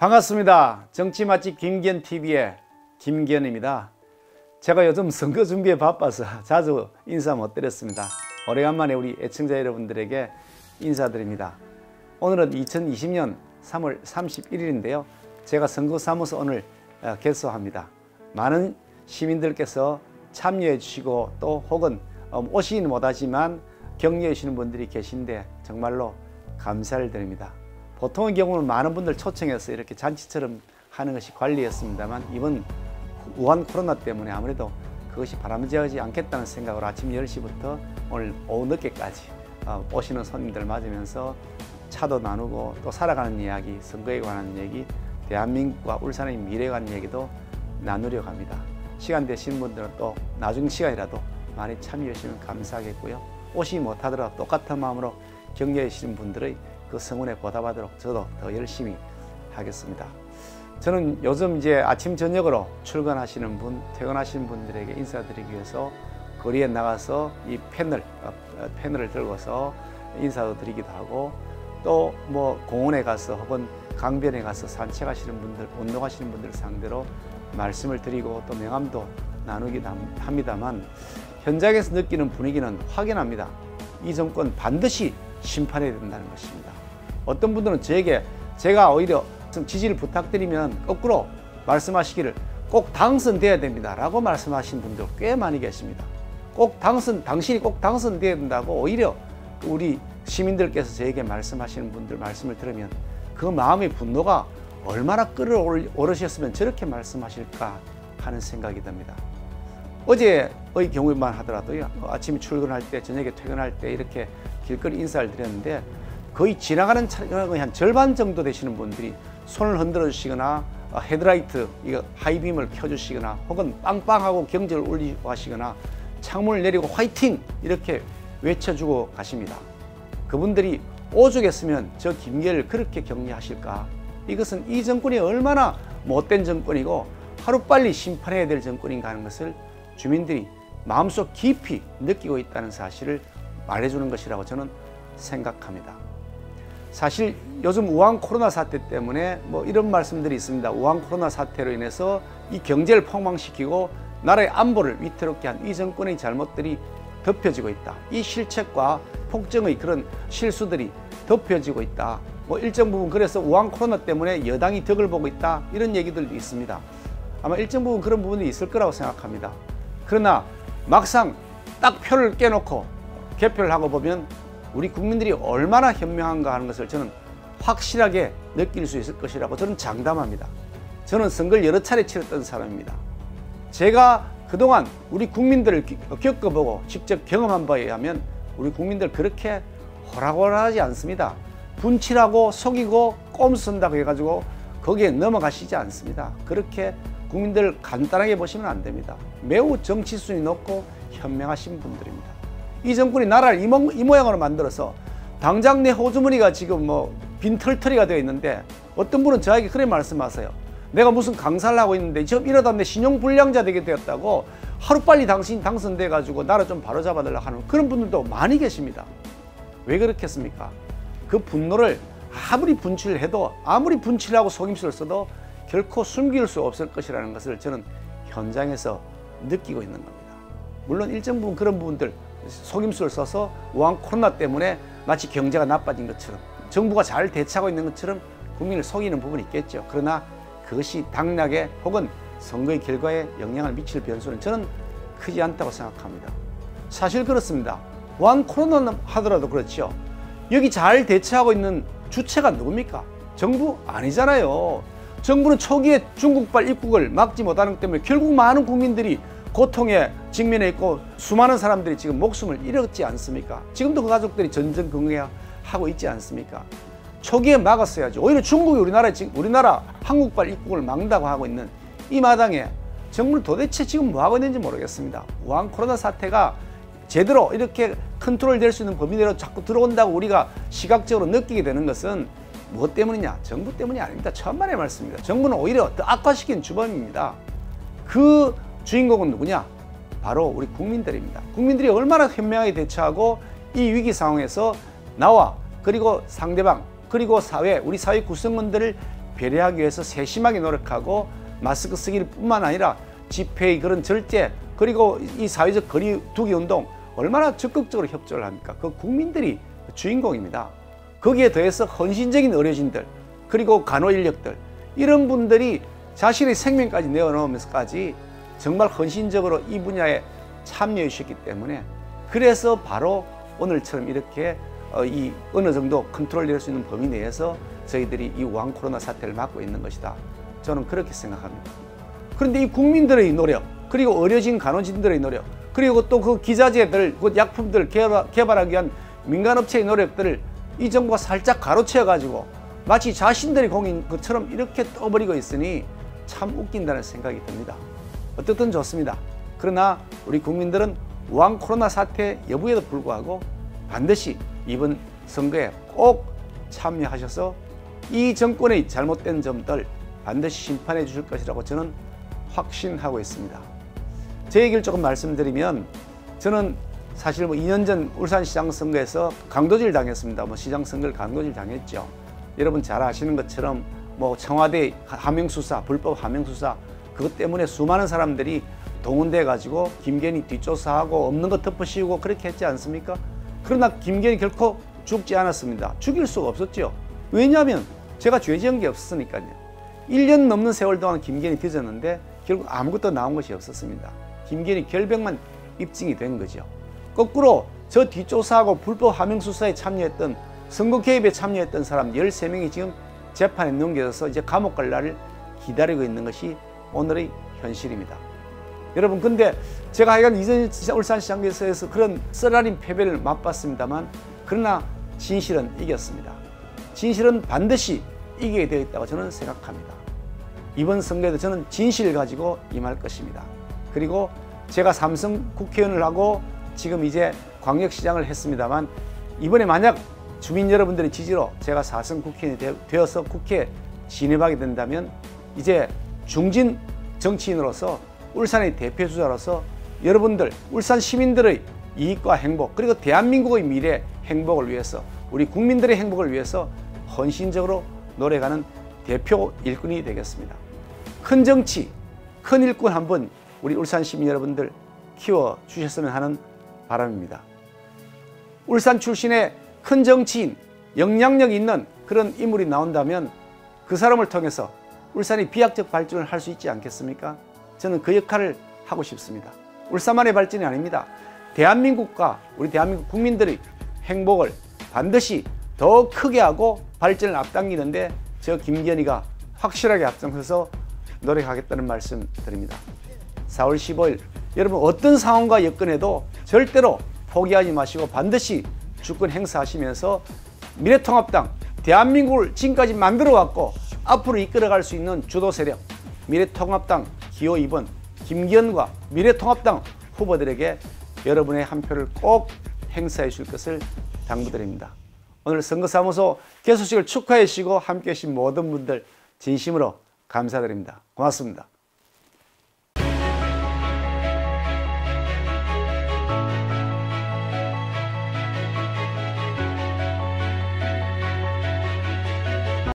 반갑습니다. 정치맛집 김기현TV의 김기현입니다. 제가 요즘 선거 준비에 바빠서 자주 인사 못 드렸습니다. 오래간만에 우리 애청자 여러분들에게 인사드립니다. 오늘은 2020년 3월 31일인데요. 제가 선거사무소 오늘 개소합니다. 많은 시민들께서 참여해 주시고 또 혹은 오시지는 못하지만 격려해 주시는 분들이 계신데 정말로 감사를 드립니다. 보통의 경우는 많은 분들 초청해서 이렇게 잔치처럼 하는 것이 관리였습니다만 이번 우한 코로나 때문에 아무래도 그것이 바람직하지 않겠다는 생각으로 아침 10시부터 오늘 오후 늦게까지 오시는 손님들 맞으면서 차도 나누고 또 살아가는 이야기, 선거에 관한 얘기, 대한민국과 울산의 미래에 관한 얘기도 나누려고 합니다. 시간 되신 분들은 또 나중 시간이라도 많이 참여해 주시면 감사하겠고요. 오시지 못하더라도 똑같은 마음으로 격려해 주시는 분들의 그 성원에 보답하도록 저도 더 열심히 하겠습니다. 저는 요즘 이제 아침 저녁으로 출근하시는 분, 퇴근하시는 분들에게 인사드리기 위해서 거리에 나가서 이 패널을 들고서 인사도 드리기도 하고 또 뭐 공원에 가서 혹은 강변에 가서 산책하시는 분들, 운동하시는 분들 상대로 말씀을 드리고 또 명함도 나누기도 합니다만 현장에서 느끼는 분위기는 확연합니다. 이 정권 반드시 심판해야 된다는 것입니다. 어떤 분들은 제가 오히려 지지를 부탁드리면 거꾸로 말씀하시기를 꼭 당선돼야 됩니다 라고 말씀하시는 분들 꽤 많이 계십니다. 당신이 꼭 당선돼야 된다고 오히려 우리 시민들께서 저에게 말씀하시는 분들 말씀을 들으면 그 마음의 분노가 얼마나 끌어오르셨으면 저렇게 말씀하실까 하는 생각이 듭니다. 어제의 경우만 하더라도요, 아침에 출근할 때, 저녁에 퇴근할 때 이렇게 길거리 인사를 드렸는데 거의 지나가는 차량의 한 절반 정도 되시는 분들이 손을 흔들어 주시거나 헤드라이트, 하이빔을 켜주시거나 혹은 빵빵하고 경적을 울리고 하시거나 창문을 내리고 화이팅! 이렇게 외쳐주고 가십니다. 그분들이 오죽했으면 저 김기현을 그렇게 격려하실까? 이것은 이 정권이 얼마나 못된 정권이고 하루빨리 심판해야 될 정권인가 하는 것을 주민들이 마음속 깊이 느끼고 있다는 사실을 말해주는 것이라고 저는 생각합니다. 사실 요즘 우한 코로나 사태 때문에 뭐 이런 말씀들이 있습니다. 우한 코로나 사태로 인해서 이 경제를 폭망시키고 나라의 안보를 위태롭게 한 이 정권의 잘못들이 덮여지고 있다. 이 실책과 폭정의 그런 실수들이 덮여지고 있다. 뭐 일정 부분 그래서 우한 코로나 때문에 여당이 덕을 보고 있다. 이런 얘기들도 있습니다. 아마 일정 부분 그런 부분이 있을 거라고 생각합니다. 그러나 막상 딱 표를 깨놓고 개표를 하고 보면 우리 국민들이 얼마나 현명한가 하는 것을 저는 확실하게 느낄 수 있을 것이라고 저는 장담합니다. 저는 선거를 여러 차례 치렀던 사람입니다. 제가 그동안 우리 국민들을 겪어보고 직접 경험한 바에 의하면 우리 국민들 그렇게 호락호락하지 않습니다. 분칠하고 속이고 꼼수쓴다고 해가지고 거기에 넘어가시지 않습니다. 그렇게 국민들 간단하게 보시면 안 됩니다. 매우 정치 수준이 높고 현명하신 분들입니다. 이 정권이 나라를 이 모양으로 만들어서 당장 내 호주머니가 지금 뭐 빈털터리가 되어 있는데 어떤 분은 저에게 그래 말씀하세요. 내가 무슨 강사를 하고 있는데 지금 이러다 내 신용불량자 되게 되었다고 하루빨리 당신 당선돼 가지고 나라 좀 바로잡아달라고 하는 그런 분들도 많이 계십니다. 왜 그렇겠습니까? 그 분노를 아무리 분칠을 해도 아무리 분칠하고 속임수를 써도 결코 숨길 수 없을 것이라는 것을 저는 현장에서 느끼고 있는 겁니다. 물론 일정 부분 그런 부분들 속임수를 써서 우한 코로나 때문에 마치 경제가 나빠진 것처럼 정부가 잘 대처하고 있는 것처럼 국민을 속이는 부분이 있겠죠. 그러나 그것이 당락에 혹은 선거의 결과에 영향을 미칠 변수는 저는 크지 않다고 생각합니다. 사실 그렇습니다. 우한 코로나 하더라도 그렇죠. 여기 잘 대처하고 있는 주체가 누굽니까? 정부 아니잖아요. 정부는 초기에 중국발 입국을 막지 못하는 것 때문에 결국 많은 국민들이 고통에 직면해 있고 수많은 사람들이 지금 목숨을 잃었지 않습니까? 지금도 그 가족들이 전전긍긍하고 있지 않습니까? 초기에 막았어야죠. 오히려 중국이 우리나라 한국발 입국을 막는다고 하고 있는 이 마당에 정부는 도대체 지금 뭐 하고 있는지 모르겠습니다. 우한 코로나 사태가 제대로 이렇게 컨트롤될 수 있는 범위 내로 자꾸 들어온다고 우리가 시각적으로 느끼게 되는 것은 무엇 때문이냐? 정부 때문이 아닙니다. 천만의 말씀입니다. 정부는 오히려 더 악화시킨 주범입니다. 그 주인공은 누구냐? 바로 우리 국민들입니다. 국민들이 얼마나 현명하게 대처하고 이 위기 상황에서 나와 그리고 상대방 그리고 우리 사회 구성원들을 배려하기 위해서 세심하게 노력하고 마스크 쓰기를 뿐만 아니라 집회의 그런 절제 그리고 이 사회적 거리 두기 운동 얼마나 적극적으로 협조를 합니까? 그 국민들이 주인공입니다. 거기에 더해서 헌신적인 의료진들 그리고 간호 인력들 이런 분들이 자신의 생명까지 내어놓으면서까지 정말 헌신적으로 이 분야에 참여해 주셨기 때문에 그래서 바로 오늘처럼 이렇게 이 어느 정도 컨트롤될 수 있는 범위 내에서 저희들이 이 우한 코로나 사태를 막고 있는 것이다. 저는 그렇게 생각합니다. 그런데 이 국민들의 노력 그리고 의료진 간호진들의 노력 그리고 또 그 기자재들 그 약품들 개발하기 위한 민간업체의 노력들을 이 정부가 살짝 가로채어 가지고 마치 자신들이 공인 것처럼 이렇게 떠버리고 있으니 참 웃긴다는 생각이 듭니다. 어떻든 좋습니다. 그러나 우리 국민들은 우한 코로나 사태 여부에도 불구하고 반드시 이번 선거에 꼭 참여하셔서 이 정권의 잘못된 점들 반드시 심판해 주실 것이라고 저는 확신하고 있습니다. 제 얘기를 조금 말씀드리면 저는 사실 2년 전 울산시장 선거에서 강도질 당했습니다. 시장 선거를 강도질 당했죠. 여러분 잘 아시는 것처럼 청와대 하명수사, 불법 하명수사 그것 때문에 수많은 사람들이 동원돼 가지고 김건희 뒷조사하고 없는 거 덮어씌우고 그렇게 했지 않습니까? 그러나 김건희 결코 죽지 않았습니다. 죽일 수가 없었죠. 왜냐하면 제가 죄 지은 게 없었으니까요. 1년 넘는 세월 동안 김건희 뒤졌는데 결국 아무것도 나온 것이 없었습니다. 김건희 결백만 입증이 된 거죠. 거꾸로 저 뒷조사하고 불법 하명수사에 참여했던 선거 개입에 참여했던 사람 13명이 지금 재판에 넘겨져서 이제 감옥 갈 날을 기다리고 있는 것이 오늘의 현실입니다. 여러분 근데 제가 하여간 이전 울산시장에서 그런 쓰라린 패배를 맛봤습니다만 그러나 진실은 이겼습니다. 진실은 반드시 이기게 되어 있다고 저는 생각합니다. 이번 선거에도 저는 진실을 가지고 임할 것입니다. 그리고 제가 삼성 국회의원을 하고 지금 이제 광역시장을 했습니다만 이번에 만약 주민 여러분들의 지지로 제가 4선 국회의원이 되어서 국회에 진입하게 된다면 이제 중진 정치인으로서 울산의 대표주자로서 여러분들 울산 시민들의 이익과 행복 그리고 대한민국의 미래 행복을 위해서 우리 국민들의 행복을 위해서 헌신적으로 노력하는 대표 일꾼이 되겠습니다. 큰 정치, 큰 일꾼 한번 우리 울산 시민 여러분들 키워주셨으면 하는 바람입니다. 울산 출신의 큰 정치인, 영향력 있는 그런 인물이 나온다면 그 사람을 통해서 울산이 비약적 발전을 할 수 있지 않겠습니까? 저는 그 역할을 하고 싶습니다. 울산만의 발전이 아닙니다. 대한민국과 우리 대한민국 국민들의 행복을 반드시 더 크게 하고 발전을 앞당기는데 저 김건희가 확실하게 앞장서서 노력하겠다는 말씀 드립니다. 4월 15일 여러분 어떤 상황과 여건에도 절대로 포기하지 마시고 반드시 주권 행사하시면서 미래통합당 대한민국을 지금까지 만들어왔고 앞으로 이끌어갈 수 있는 주도 세력 미래통합당 기호 2번 김기현과 미래통합당 후보들에게 여러분의 한 표를 꼭 행사해 줄 것을 당부드립니다. 오늘 선거사무소 개소식을 축하해 주시고 함께해 주신 모든 분들 진심으로 감사드립니다. 고맙습니다.